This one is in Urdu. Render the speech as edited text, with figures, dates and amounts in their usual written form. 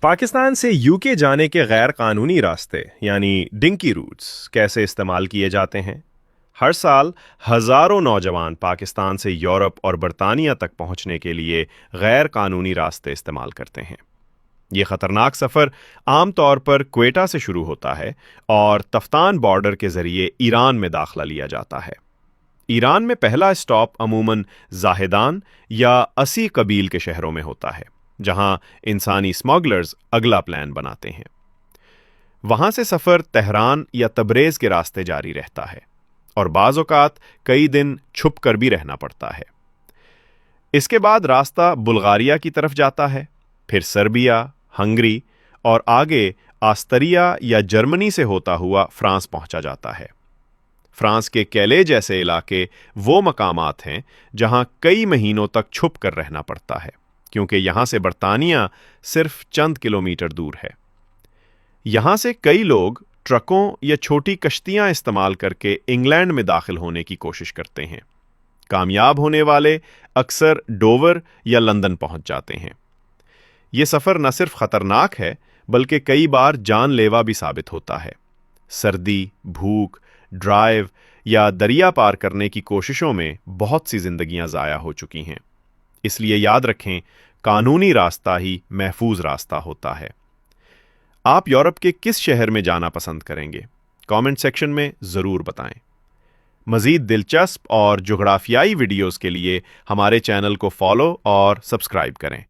پاکستان سے یوکے جانے کے غیر قانونی راستے یعنی ڈنکی روٹس کیسے استعمال کیے جاتے ہیں؟ ہر سال ہزاروں نوجوان پاکستان سے یورپ اور برطانیہ تک پہنچنے کے لیے غیر قانونی راستے استعمال کرتے ہیں۔ یہ خطرناک سفر عام طور پر کوئٹہ سے شروع ہوتا ہے اور تفتان بارڈر کے ذریعے ایران میں داخلہ لیا جاتا ہے۔ ایران میں پہلا اسٹاپ عموماً زاہدان یا اسی قبیل کے شہروں میں ہوتا ہے، جہاں انسانی اسمگلرز اگلا پلان بناتے ہیں۔ وہاں سے سفر تہران یا تبریز کے راستے جاری رہتا ہے اور بعض اوقات کئی دن چھپ کر بھی رہنا پڑتا ہے۔ اس کے بعد راستہ بلغاریہ کی طرف جاتا ہے، پھر سربیا، ہنگری اور آگے آستریا یا جرمنی سے ہوتا ہوا فرانس پہنچا جاتا ہے۔ فرانس کے کیلے جیسے علاقے وہ مقامات ہیں جہاں کئی مہینوں تک چھپ کر رہنا پڑتا ہے، کیونکہ یہاں سے برطانیہ صرف چند کلومیٹر دور ہے۔ یہاں سے کئی لوگ ٹرکوں یا چھوٹی کشتیاں استعمال کر کے انگلینڈ میں داخل ہونے کی کوشش کرتے ہیں۔ کامیاب ہونے والے اکثر ڈوور یا لندن پہنچ جاتے ہیں۔ یہ سفر نہ صرف خطرناک ہے بلکہ کئی بار جان لیوا بھی ثابت ہوتا ہے۔ سردی، بھوک، ڈرائیو یا دریا پار کرنے کی کوششوں میں بہت سی زندگیاں ضائع ہو چکی ہیں۔ اس لیے یاد رکھیں، قانونی راستہ ہی محفوظ راستہ ہوتا ہے۔ آپ یورپ کے کس شہر میں جانا پسند کریں گے؟ کامنٹ سیکشن میں ضرور بتائیں۔ مزید دلچسپ اور جغرافیائی ویڈیوز کے لیے ہمارے چینل کو فالو اور سبسکرائب کریں۔